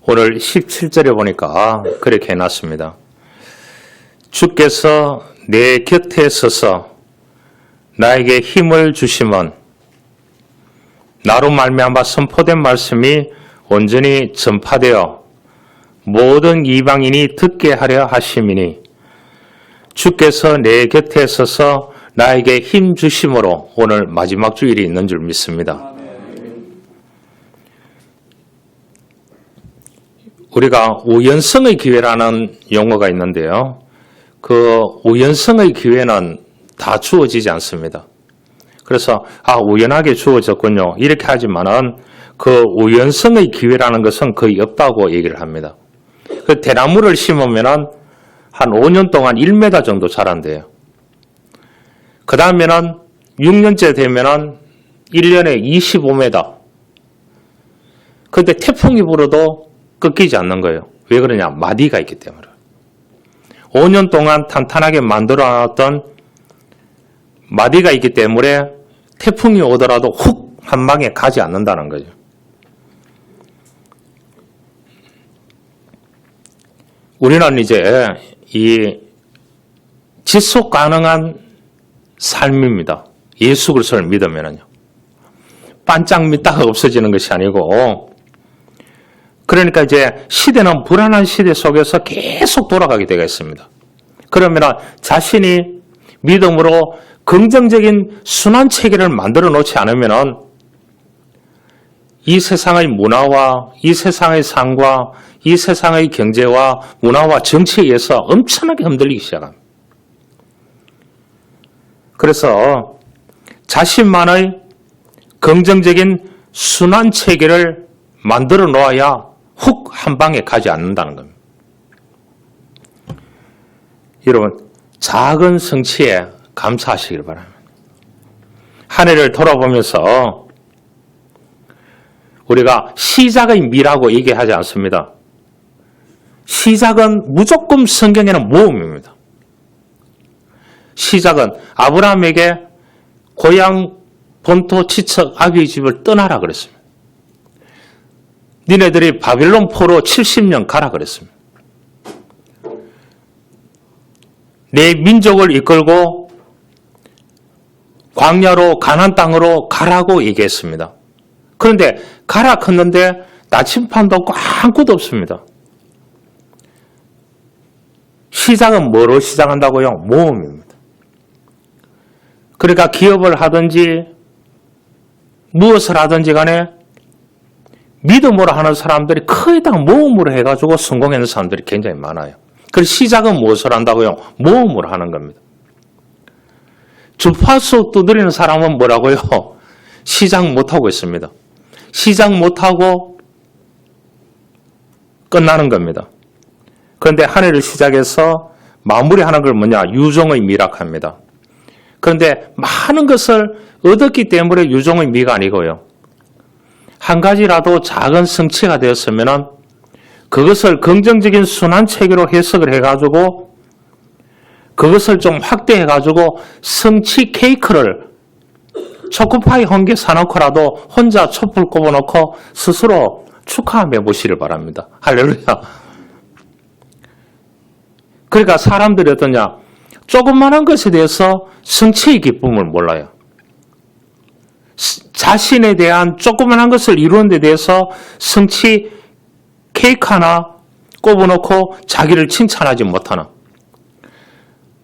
오늘 17절에 보니까 그렇게 해놨습니다. 주께서 내 곁에 서서 나에게 힘을 주심은 나로 말미암아 선포된 말씀이 온전히 전파되어 모든 이방인이 듣게 하려 하심이니 주께서 내 곁에 서서 나에게 힘 주심으로 오늘 마지막 주일이 있는 줄 믿습니다. 우리가 우연성의 기회라는 용어가 있는데요. 그 우연성의 기회는 다 주어지지 않습니다. 그래서 우연하게 주어졌군요. 이렇게 하지만은 그 우연성의 기회라는 것은 거의 없다고 얘기를 합니다. 그 대나무를 심으면은 한 5년 동안 1m 정도 자란대요. 그 다음에는 6년째 되면은 1년에 25m. 근데 태풍이 불어도 꺾이지 않는 거예요. 왜 그러냐? 마디가 있기 때문에. 5년 동안 탄탄하게 만들어놨던 마디가 있기 때문에 태풍이 오더라도 훅 한 방에 가지 않는다는 거죠. 우리는 이제 이 지속 가능한 삶입니다. 예수 그리스도를 믿으면요. 반짝 믿다가 없어지는 것이 아니고, 그러니까 이제 시대는 불안한 시대 속에서 계속 돌아가게 되겠습니다. 그러면 자신이 믿음으로 긍정적인 순환 체계를 만들어 놓지 않으면 이 세상의 문화와 이 세상의 삶과 이 세상의 경제와 문화와 정치에 의해서 엄청나게 흔들리기 시작합니다. 그래서 자신만의 긍정적인 순환 체계를 만들어 놓아야 훅 한 방에 가지 않는다는 겁니다. 여러분, 작은 성취에 감사하시길 바랍니다. 한 해를 돌아보면서 우리가 시작의 미라고 얘기하지 않습니다. 시작은 무조건 성경에는 모험입니다. 시작은 아브라함에게 고향 본토 친척 아비의 집을 떠나라 그랬습니다. 니네들이 바빌론 포로 70년 가라 그랬습니다. 내 민족을 이끌고 광야로 가나안 땅으로 가라고 얘기했습니다. 그런데 가라 컸는데 나침판도 없고 아무것도 없습니다. 시작은 뭐로 시작한다고요? 모험입니다. 그러니까 기업을 하든지 무엇을 하든지 간에 믿음으로 하는 사람들이 거의 다 모험으로 해가지고 성공하는 사람들이 굉장히 많아요. 그래서 시작은 무엇을 한다고요? 모험으로 하는 겁니다. 주파수 두드리는 사람은 뭐라고요? 시작 못하고 있습니다. 시작 못하고 끝나는 겁니다. 그런데 한 해를 시작해서 마무리하는 걸 뭐냐? 유종의 미락합니다. 그런데 많은 것을 얻었기 때문에 유종의 미가 아니고요. 한 가지라도 작은 성취가 되었으면 그것을 긍정적인 순환 체계로 해석을 해가지고 그것을 좀 확대해가지고 성취 케이크를 초코파이 한 개 사놓고라도 혼자 촛불 꼽아놓고 스스로 축하해 보시길 바랍니다. 할렐루야. 그러니까 사람들이 어떠냐? 조그마한 것에 대해서 성취의 기쁨을 몰라요. 자신에 대한 조그마한 것을 이루는 데 대해서 성취 케이크 하나 꼽아놓고 자기를 칭찬하지 못하는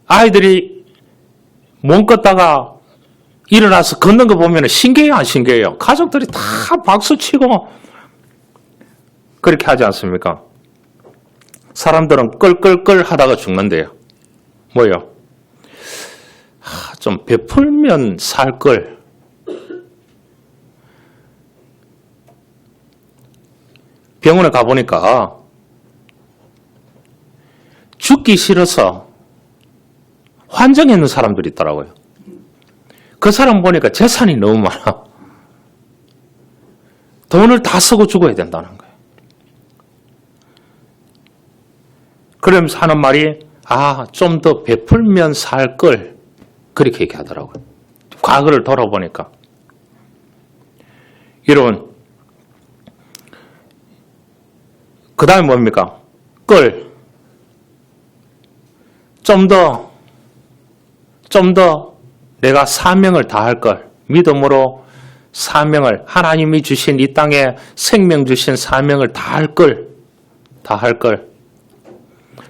아이들이 몸 걷다가 일어나서 걷는 거 보면 신기해요, 안 신기해요? 가족들이 다 박수치고 그렇게 하지 않습니까? 사람들은 끌끌끌 하다가 죽는데요. 뭐요? 좀 베풀면 살 걸. 병원에 가보니까 죽기 싫어서 환정해 있는 사람들이 있더라고요. 그 사람 보니까 재산이 너무 많아. 돈을 다 쓰고 죽어야 된다는 거예요. 그러면서 하는 말이 좀 더 베풀면 살 걸. 그렇게 얘기하더라고요. 과거를 돌아보니까. 여러분, 그 다음에 뭡니까? 끌. 좀 더 내가 사명을 다할 걸. 믿음으로 사명을, 하나님이 주신 이 땅에 생명 주신 사명을 다할 걸.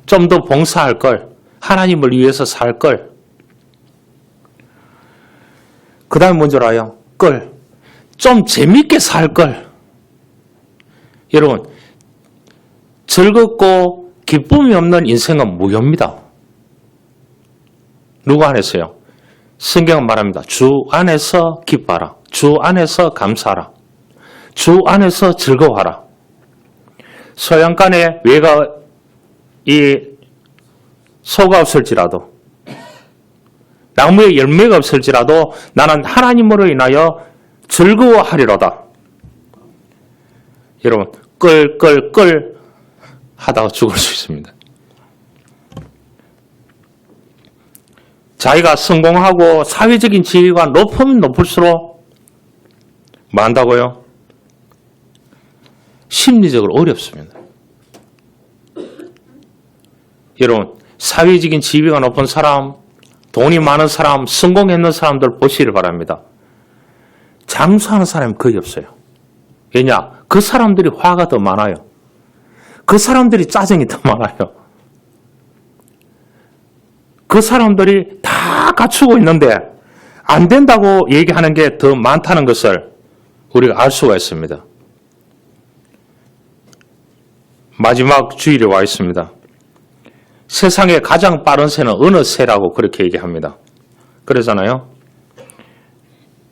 좀 더 봉사할 걸. 하나님을 위해서 살 걸. 그 다음에 뭔지 알아요? 끌. 좀 재밌게 살 걸. 여러분, 즐겁고 기쁨이 없는 인생은 무효입니다. 누구 안에서요? 성경은 말합니다. 주 안에서 기뻐하라. 주 안에서 감사하라. 주 안에서 즐거워하라. 소양간에 이 소가 없을지라도, 나무에 열매가 없을지라도 나는 하나님으로 인하여 즐거워하리로다. 여러분, 끌 하다가 죽을 수 있습니다. 자기가 성공하고 사회적인 지위가 높으면 높을수록 뭐 한다고요? 심리적으로 어렵습니다. 여러분, 사회적인 지위가 높은 사람, 돈이 많은 사람, 성공했는 사람들 보시길 바랍니다. 장수하는 사람이 거의 없어요. 왜냐? 그 사람들이 화가 더 많아요. 그 사람들이 짜증이 더 많아요. 그 사람들이 다 갖추고 있는데 안 된다고 얘기하는 게 더 많다는 것을 우리가 알 수가 있습니다. 마지막 주일에 와 있습니다. 세상에 가장 빠른 새는 어느 새라고 그렇게 얘기합니다. 그러잖아요.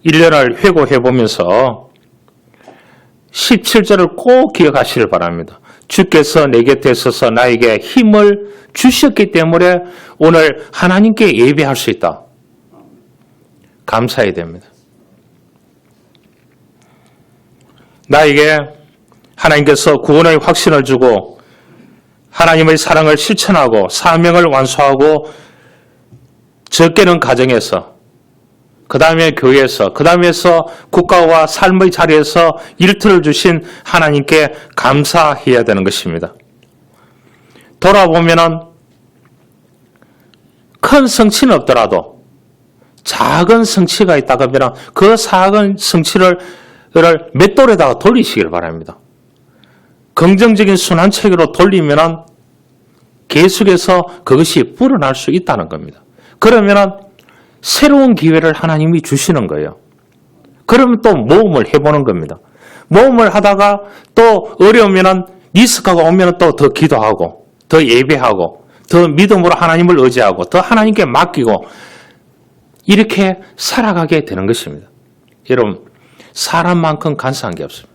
1년을 회고해 보면서 17절을 꼭 기억하시길 바랍니다. 주께서 내 곁에 있어서 나에게 힘을 주셨기 때문에 오늘 하나님께 예배할 수 있다. 감사해야 됩니다. 나에게 하나님께서 구원의 확신을 주고 하나님의 사랑을 실천하고 사명을 완수하고 적게는 가정에서, 그 다음에 교회에서, 그 다음에서 국가와 삶의 자리에서 일터를 주신 하나님께 감사해야 되는 것입니다. 돌아보면은 큰 성취는 없더라도 작은 성취가 있다 그러면 그 작은 성취를 맷돌에다가 돌리시길 바랍니다. 긍정적인 순환체계로 돌리면은 계속해서 그것이 불어날 수 있다는 겁니다. 그러면은 새로운 기회를 하나님이 주시는 거예요. 그러면 또 모험을 해보는 겁니다. 모험을 하다가 또 어려우면은 리스크가 오면은 또 더 기도하고, 더 예배하고, 더 믿음으로 하나님을 의지하고, 더 하나님께 맡기고, 이렇게 살아가게 되는 것입니다. 여러분, 사람만큼 간사한 게 없습니다.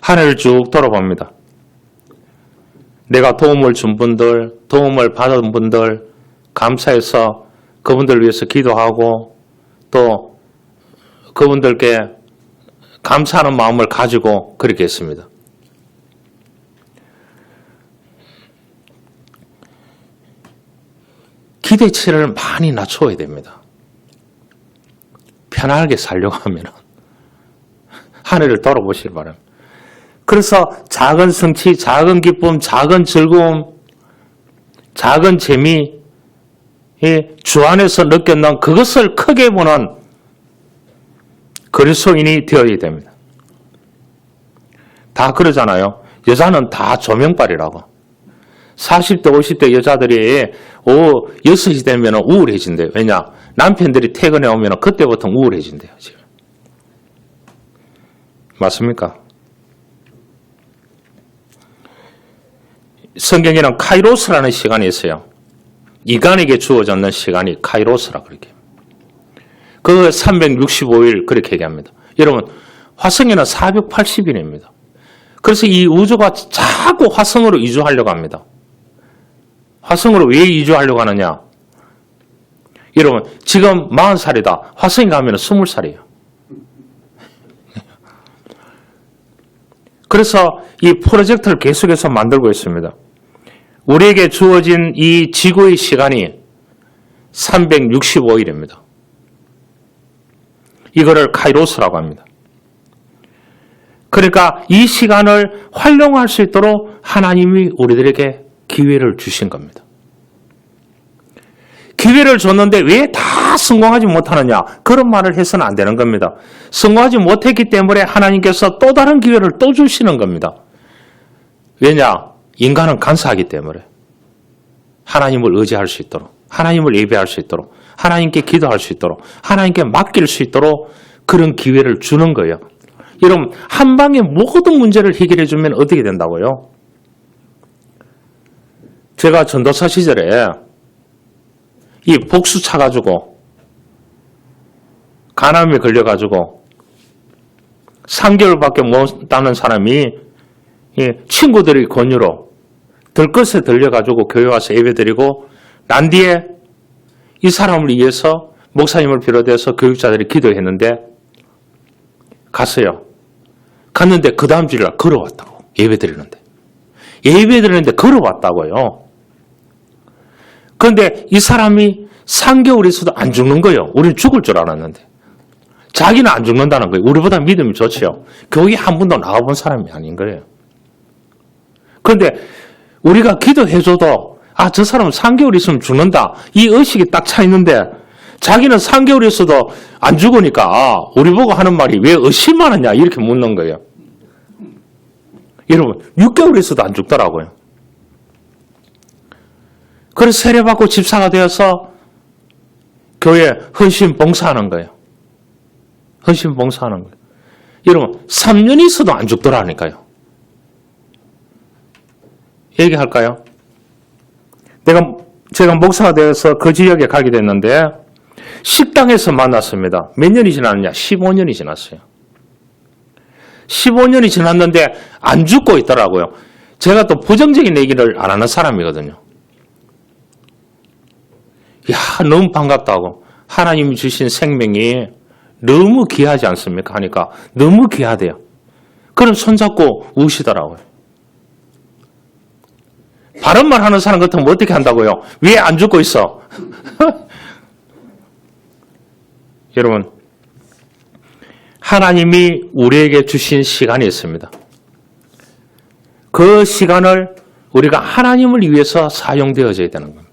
한 해를 쭉 돌아봅니다. 내가 도움을 준 분들, 도움을 받은 분들, 감사해서 그분들 위해서 기도하고 또 그분들께 감사하는 마음을 가지고 그렇게 했습니다. 기대치를 많이 낮춰야 됩니다. 편하게 살려고 하면 한 해를 돌아보시기 바랍니다. 그래서 작은 성취, 작은 기쁨, 작은 즐거움, 작은 재미, 주 안에서 느꼈는 그것을 크게 보는 그리스도인이 되어야 됩니다. 다 그러잖아요. 여자는 다 조명빨이라고. 40대, 50대 여자들이 오후 6시 되면 우울해진대요. 왜냐? 남편들이 퇴근해 오면 그때부터 우울해진대요. 지금. 맞습니까? 성경에는 카이로스라는 시간이 있어요. 인간에게 주어졌는 시간이 카이로스라 그렇게. 그 365일 그렇게 얘기합니다. 여러분, 화성에는 480일입니다. 그래서 이 우주가 자꾸 화성으로 이주하려고 합니다. 화성으로 왜 이주하려고 하느냐? 여러분, 지금 40살이다. 화성에 가면 20살이에요. 그래서 이 프로젝트를 계속해서 만들고 있습니다. 우리에게 주어진 이 지구의 시간이 365일입니다. 이거를 카이로스라고 합니다. 그러니까 이 시간을 활용할 수 있도록 하나님이 우리들에게 기회를 주신 겁니다. 기회를 줬는데 왜 다 성공하지 못하느냐? 그런 말을 해서는 안 되는 겁니다. 성공하지 못했기 때문에 하나님께서 또 다른 기회를 또 주시는 겁니다. 왜냐? 인간은 간사하기 때문에. 하나님을 의지할 수 있도록, 하나님을 예배할 수 있도록, 하나님께 기도할 수 있도록, 하나님께 맡길 수 있도록 그런 기회를 주는 거예요. 여러분, 한 방에 모든 문제를 해결해 주면 어떻게 된다고요? 제가 전도사 시절에 이 복수 차가지고 간암에 걸려가지고 3개월밖에 못 다는 사람이 친구들의 권유로 들것에 들려가지고 교회 와서 예배드리고 난 뒤에 이 사람을 위해서 목사님을 비롯해서 교육자들이 기도했는데 갔어요. 갔는데 그 다음 주일날 걸어왔다고. 예배드리는데 걸어왔다고요. 그런데 이 사람이 3개월 있어도 안 죽는 거예요. 우리는 죽을 줄 알았는데. 자기는 안 죽는다는 거예요. 우리보다 믿음이 좋지요. 교회 한 번도 나가본 사람이 아닌 거예요. 그런데 우리가 기도해줘도 저 사람은 3개월 있으면 죽는다. 이 의식이 딱 차 있는데 자기는 3개월 있어도 안 죽으니까 우리 보고 하는 말이 왜 의심하느냐 이렇게 묻는 거예요. 여러분 6개월 있어도 안 죽더라고요. 그래서 세례받고 집사가 되어서 교회 헌신 봉사하는 거예요. 헌신 봉사하는 거예요. 여러분 3년 있어도 안 죽더라니까요. 얘기할까요? 제가 목사가 되어서 그 지역에 가게 됐는데 식당에서 만났습니다. 몇 년이 지났느냐? 15년이 지났어요. 15년이 지났는데 안 죽고 있더라고요. 제가 또 부정적인 얘기를 안 하는 사람이거든요. 너무 반갑다고. 하나님이 주신 생명이 너무 귀하지 않습니까? 하니까 너무 귀하대요. 그럼 손잡고 우시더라고요. 바른 말 하는 사람 같으면 어떻게 한다고요? 왜 안 죽고 있어? 여러분, 하나님이 우리에게 주신 시간이 있습니다. 그 시간을 우리가 하나님을 위해서 사용되어져야 되는 겁니다.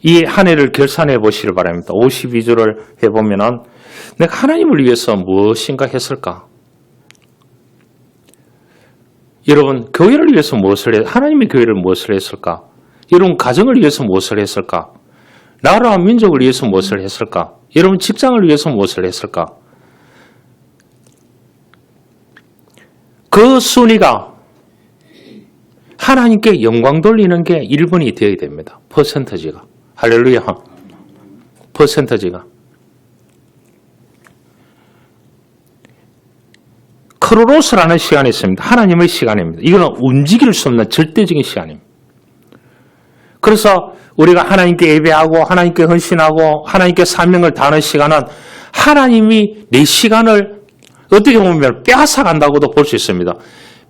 이 한 해를 결산해 보시길 바랍니다. 52주를 해보면 내가 하나님을 위해서 무엇인가 했을까? 여러분, 교회를 위해서 하나님의 교회를 무엇을 했을까? 여러분, 가정을 위해서 무엇을 했을까? 나라와 민족을 위해서 무엇을 했을까? 여러분, 직장을 위해서 무엇을 했을까? 그 순위가 하나님께 영광 돌리는 게 1번이 되어야 됩니다. 퍼센터지가. 할렐루야. 퍼센터지가. 크로노스라는 시간이 있습니다. 하나님의 시간입니다. 이거는 움직일 수 없는 절대적인 시간입니다. 그래서 우리가 하나님께 예배하고 하나님께 헌신하고 하나님께 사명을 다하는 시간은 하나님이 내 시간을 어떻게 보면 빼앗아간다고도 볼 수 있습니다.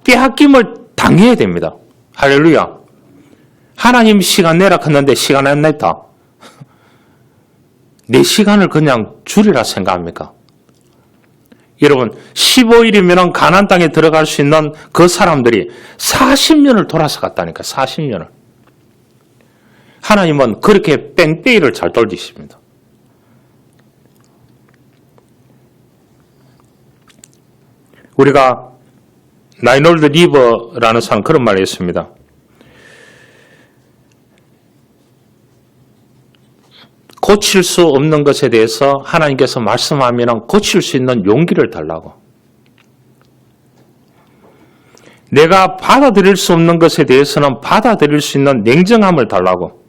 빼앗김을 당해야 됩니다. 할렐루야. 하나님 시간 내라 했는데 시간 안 냈다. 내 시간을 그냥 줄이라 생각합니까? 여러분 15일이면 가나안 땅에 들어갈 수 있는 그 사람들이 40년을 돌아서 갔다니까. 40년을. 하나님은 그렇게 뺑뺑이를 잘 돌리십니다. 우리가 라이놀드 리버라는 사람 그런 말을 했습니다. 고칠 수 없는 것에 대해서 하나님께서 말씀하면 고칠 수 있는 용기를 달라고. 내가 받아들일 수 없는 것에 대해서는 받아들일 수 있는 냉정함을 달라고.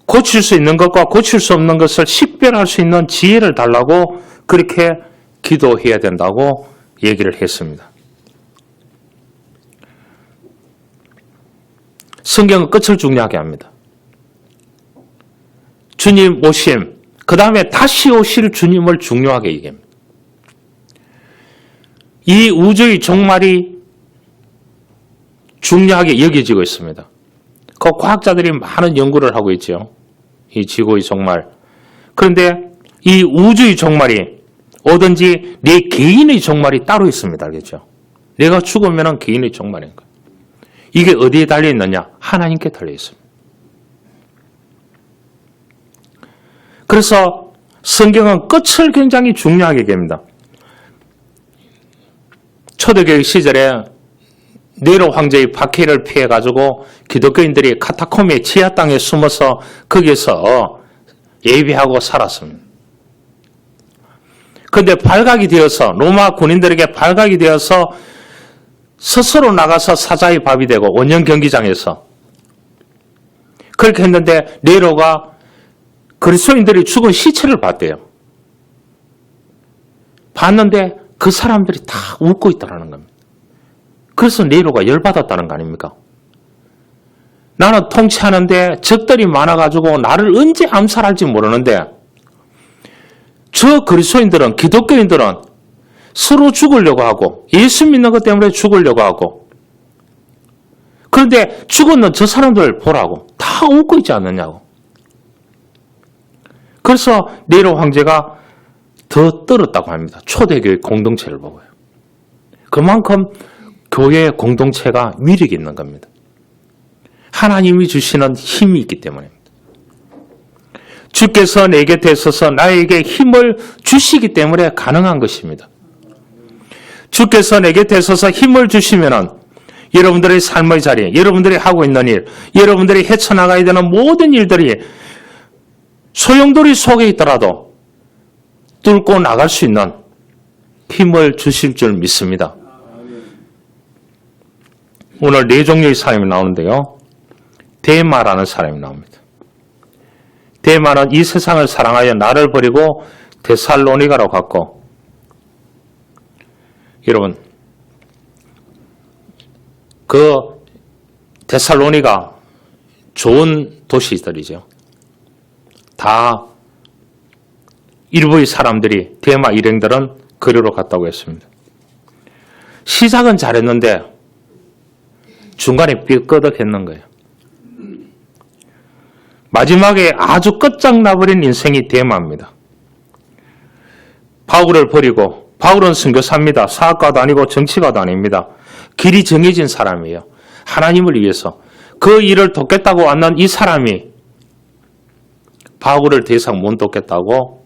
고칠 수 있는 것과 고칠 수 없는 것을 식별할 수 있는 지혜를 달라고 그렇게 기도해야 된다고 얘기를 했습니다. 성경은 끝을 중요하게 합니다. 주님 오심, 그 다음에 다시 오실 주님을 중요하게 얘기합니다. 이 우주의 종말이 중요하게 여겨지고 있습니다. 그 과학자들이 많은 연구를 하고 있죠. 이 지구의 종말. 그런데 이 우주의 종말이 오든지 내 개인의 종말이 따로 있습니다. 알겠죠? 내가 죽으면 개인의 종말인 거예요. 이게 어디에 달려 있느냐? 하나님께 달려 있습니다. 그래서 성경은 끝을 굉장히 중요하게 얘기합니다. 초대교육 시절에 네로 황제의 박해를 피해가지고 기독교인들이 카타콤의 지하 땅에 숨어서 거기서 예비하고 살았습니다. 그런데 발각이 되어서 로마 군인들에게 발각이 되어서 스스로 나가서 사자의 밥이 되고 원년 경기장에서 그렇게 했는데 네로가 그리스도인들이 죽은 시체를 봤대요. 봤는데 그 사람들이 다 웃고 있다는 겁니다. 그래서 네로가 열받았다는 거 아닙니까? 나는 통치하는데 적들이 많아가지고 나를 언제 암살할지 모르는데 저 그리스도인들은, 기독교인들은 서로 죽으려고 하고 예수 믿는 것 때문에 죽으려고 하고 그런데 죽었는 저 사람들 보라고 다 웃고 있지 않느냐고. 그래서 네로 황제가 더 떨었다고 합니다. 초대교회 공동체를 보고요. 그만큼 교회의 공동체가 위력이 있는 겁니다. 하나님이 주시는 힘이 있기 때문입니다. 주께서 내 곁에 있어서 나에게 힘을 주시기 때문에 가능한 것입니다. 주께서 내 곁에 있어서 힘을 주시면은 여러분들의 삶의 자리, 여러분들이 하고 있는 일, 여러분들이 헤쳐나가야 되는 모든 일들이 소용돌이 속에 있더라도 뚫고 나갈 수 있는 힘을 주실 줄 믿습니다. 오늘 네 종류의 사람이 나오는데요. 데마라는 사람이 나옵니다. 데마는 이 세상을 사랑하여 나를 버리고 데살로니가로 갔고, 여러분 그 데살로니가 좋은 도시들이죠. 다 일부의 사람들이, 데마 일행들은 거리로 갔다고 했습니다. 시작은 잘했는데 중간에 삐끄덕했는 거예요. 마지막에 아주 끝장나버린 인생이 데마입니다. 바울을 버리고, 바울은 선교사입니다. 사학가도 아니고 정치가도 아닙니다. 길이 정해진 사람이에요. 하나님을 위해서 그 일을 돕겠다고 왔는 이 사람이 바울을 더 이상 못 돕겠다고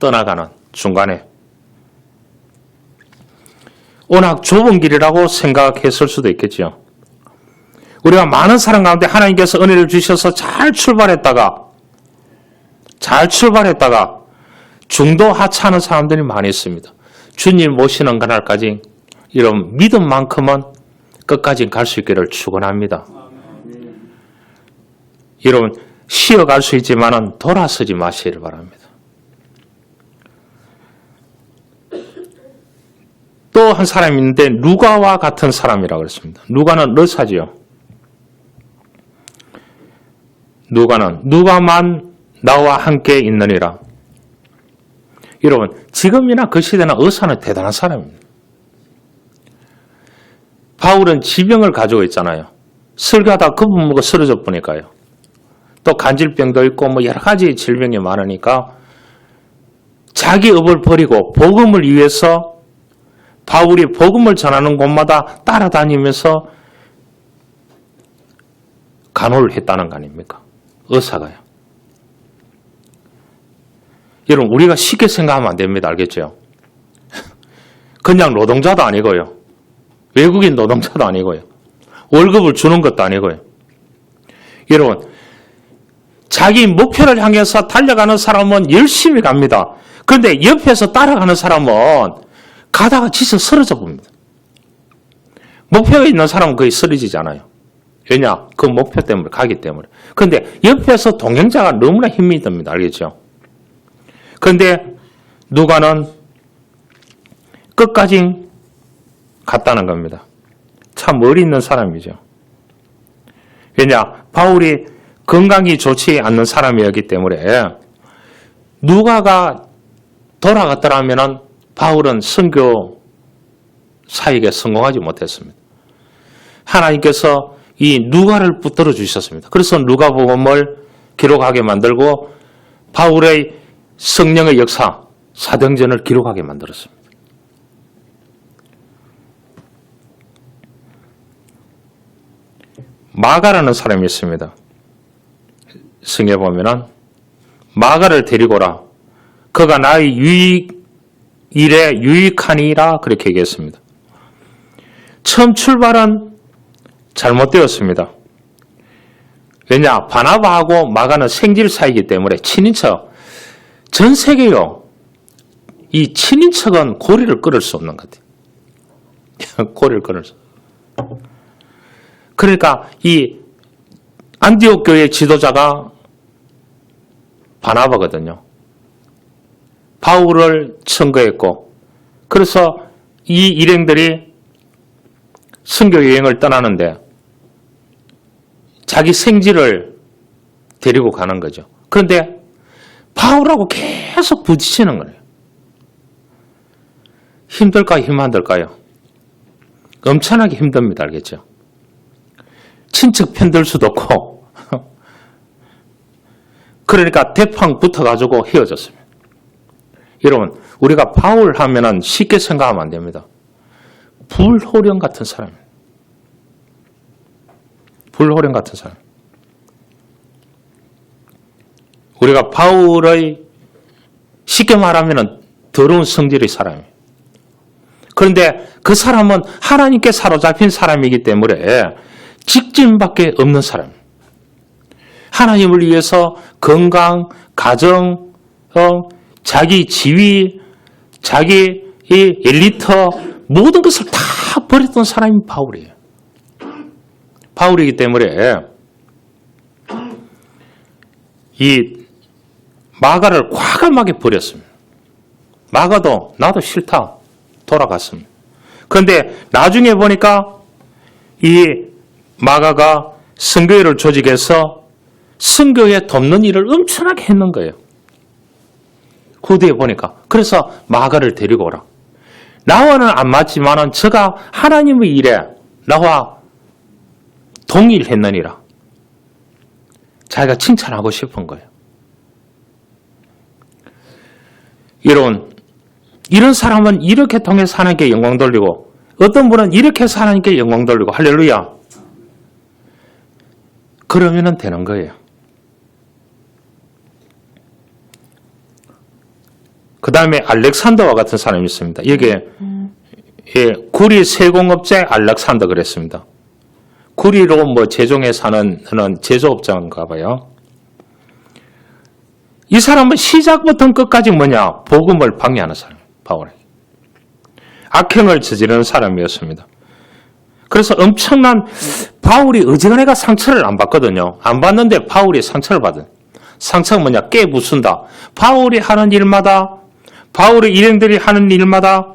떠나가는 중간에 워낙 좁은 길이라고 생각했을 수도 있겠죠. 우리가 많은 사람 가운데 하나님께서 은혜를 주셔서 잘 출발했다가 중도 하차하는 사람들이 많이 있습니다. 주님 모시는 그날까지 이런 믿음만큼은 끝까지 갈 수 있기를 축원합니다. 여러분 쉬어갈 수 있지만은 돌아서지 마시기를 바랍니다. 또 한 사람이 있는데 누가와 같은 사람이라고 그랬습니다. 누가는 러사지요. 누가는 누가만 나와 함께 있느니라. 여러분 지금이나 그 시대나 의사는 대단한 사람입니다. 바울은 지병을 가지고 있잖아요. 설교하다 거북목을 쓰러져 보니까요. 또 간질병도 있고 뭐 여러 가지 질병이 많으니까 자기 업을 버리고 복음을 위해서 바울이 복음을 전하는 곳마다 따라다니면서 간호를 했다는 거 아닙니까? 의사가요. 여러분 우리가 쉽게 생각하면 안 됩니다. 알겠죠? 그냥 노동자도 아니고요. 외국인 노동자도 아니고요. 월급을 주는 것도 아니고요. 여러분 자기 목표를 향해서 달려가는 사람은 열심히 갑니다. 그런데 옆에서 따라가는 사람은 가다가 지쳐 쓰러져 봅니다. 목표가 있는 사람은 거의 쓰러지지 않아요. 왜냐? 그 목표 때문에 가기 때문에. 그런데 옆에서 동행자가 너무나 힘이 듭니다. 알겠죠? 그런데 누가는 끝까지 갔다는 겁니다. 참 머리 있는 사람이죠. 왜냐? 바울이 건강이 좋지 않는 사람이었기 때문에 누가가 돌아갔더라면 바울은 선교 사역에 성공하지 못했습니다. 하나님께서 이 누가를 붙들어 주셨습니다. 그래서 누가복음을 기록하게 만들고 바울의 성령의 역사, 사도행전을 기록하게 만들었습니다. 마가라는 사람이 있습니다. 성경에 보면은 마가를 데리고 오라. 그가 나의 일에 유익하니라 그렇게 얘기했습니다. 처음 출발은 잘못되었습니다. 왜냐? 바나바하고 마가는 생질 사이이기 때문에 친인척. 전 세계요. 이 친인척은 고리를 끊을 수 없는 것 같아요. 고리를 끊을 수. 그러니까 이 안디옥 교회 지도자가 바나바거든요. 바울을 청거했고, 그래서 이 일행들이 선교 여행을 떠나는데 자기 생지를 데리고 가는 거죠. 그런데 바울하고 계속 부딪히는 거예요. 힘들까요? 힘 안 들까요? 엄청나게 힘듭니다. 알겠죠? 친척 편들 수도 없고 그러니까 대팡 붙어가지고 헤어졌습니다. 여러분, 우리가 바울 하면은 쉽게 생각하면 안 됩니다. 불호령 같은 사람이에요. 불호령 같은 사람. 우리가 바울의 쉽게 말하면 더러운 성질의 사람이에요. 그런데 그 사람은 하나님께 사로잡힌 사람이기 때문에 직진밖에 없는 사람. 하나님을 위해서 건강, 가정, 자기 지위, 자기 엘리트 모든 것을 다 버렸던 사람이 바울이에요. 바울이기 때문에 이 마가를 과감하게 버렸습니다. 마가도 나도 싫다 돌아갔습니다. 그런데 나중에 보니까 이 마가가 선교회를 조직해서 선교회 돕는 일을 엄청나게 했는 거예요. 후대에 보니까. 그래서 마가를 데리고 오라. 나와는 안 맞지만은 저가 하나님의 일에 나와 동일했느니라. 자기가 칭찬하고 싶은 거예요. 이런 사람은 이렇게 통해서 하나님께 영광 돌리고, 어떤 분은 이렇게 해서 하나님께 영광 돌리고, 할렐루야. 그러면 되는 거예요. 그 다음에 알렉산더와 같은 사람이 있습니다. 여기에 구리 세공업자 알렉산더 그랬습니다. 구리로 제종에 사는 제조업자인가 봐요. 이 사람은 시작부터 끝까지 뭐냐? 복음을 방해하는 사람, 바울에게. 악행을 저지르는 사람이었습니다. 그래서 엄청난 바울이 어지간해가 상처를 안 받거든요. 안 받는데 바울이 상처를 받은. 상처가 뭐냐? 깨부순다. 바울이 하는 일마다, 바울의 일행들이 하는 일마다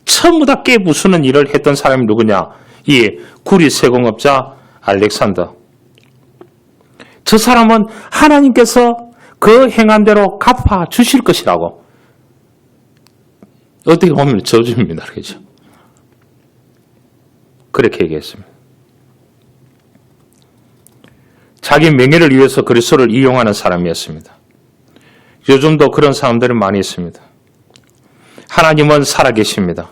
전부 다 깨부수는 일을 했던 사람이 누구냐? 이 구리 세공업자 알렉산더. 저 사람은 하나님께서 그 행한 대로 갚아 주실 것이라고. 어떻게 보면 저주입니다. 그렇죠? 그렇게 얘기했습니다. 자기 명예를 위해서 그리스도를 이용하는 사람이었습니다. 요즘도 그런 사람들이 많이 있습니다. 하나님은 살아계십니다.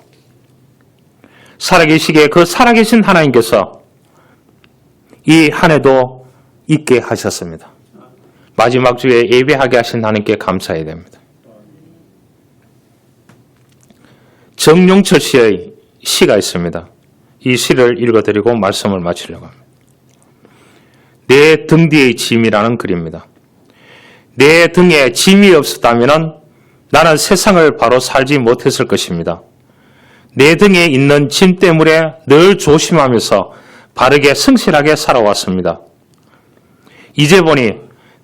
살아계시기에 그 살아계신 하나님께서 이 한 해도 있게 하셨습니다. 마지막 주에 예배하게 하신 하나님께 감사해야 됩니다. 정용철 씨의 시가 있습니다. 이 시를 읽어드리고 말씀을 마치려고 합니다. 내 등 뒤의 짐이라는 글입니다. 내 등에 짐이 없었다면 나는 세상을 바로 살지 못했을 것입니다. 내 등에 있는 짐 때문에 늘 조심하면서 바르게 성실하게 살아왔습니다. 이제 보니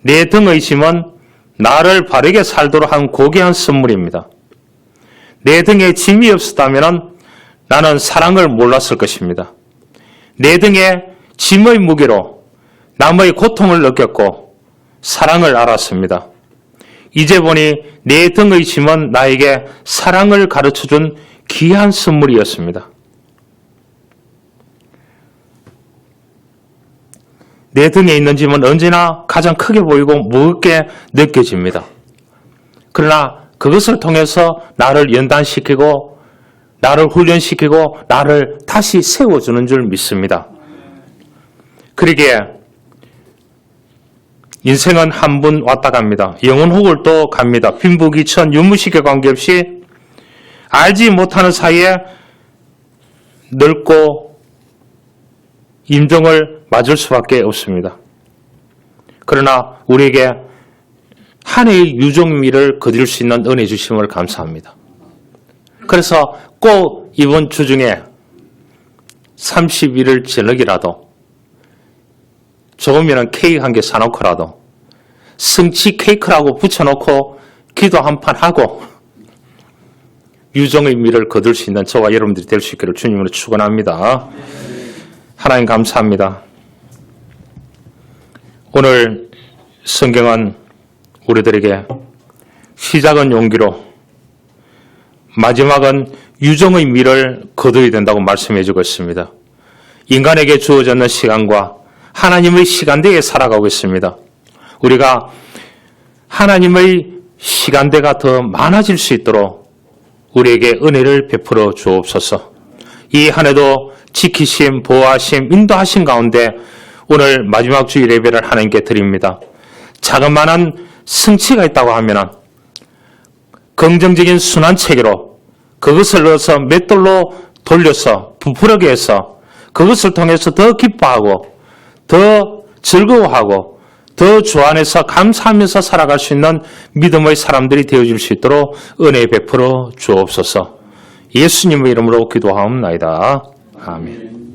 내 등의 짐은 나를 바르게 살도록 한 고귀한 선물입니다. 내 등에 짐이 없었다면 나는 사랑을 몰랐을 것입니다. 내 등에 짐의 무게로 남의 고통을 느꼈고 사랑을 알았습니다. 이제 보니 내 등의 짐은 나에게 사랑을 가르쳐준 귀한 선물이었습니다. 내 등에 있는 짐은 언제나 가장 크게 보이고 무겁게 느껴집니다. 그러나 그것을 통해서 나를 연단시키고 나를 훈련시키고 나를 다시 세워주는 줄 믿습니다. 그러기에 인생은 한 번 왔다 갑니다. 영원 혹을 또 갑니다. 빈부귀천 유무시계 관계없이 알지 못하는 사이에 늙고 임종을 맞을 수밖에 없습니다. 그러나 우리에게 한 해의 유종미를 거둘 수 있는 은혜 주심을 감사합니다. 그래서 꼭 이번 주 중에 31일 저녁이라도 조금이면 케이크 한 개 사놓고라도 성취 케이크라고 붙여놓고 기도 한 판 하고 유종의 미를 거둘 수 있는 저와 여러분들이 될 수 있기를 주님으로 축원합니다. 하나님 감사합니다. 오늘 성경은 우리들에게 시작은 용기로 마지막은 유종의 미를 거둬야 된다고 말씀해주고 있습니다. 인간에게 주어졌는 시간과 하나님의 시간대에 살아가고 있습니다. 우리가 하나님의 시간대가 더 많아질 수 있도록 우리에게 은혜를 베풀어 주옵소서. 이 한 해도 지키심, 보호하심, 인도하심 가운데 오늘 마지막 주일 예배를 하나님께 드립니다. 자그마한 성취가 있다고 하면 긍정적인 순환 체계로 그것을 넣어서 맷돌로 돌려서 부풀게 해서 그것을 통해서 더 기뻐하고 더 즐거워하고 더 주 안에서 감사하면서 살아갈 수 있는 믿음의 사람들이 되어줄 수 있도록 은혜 베풀어 주옵소서. 예수님의 이름으로 기도하옵나이다. 아멘.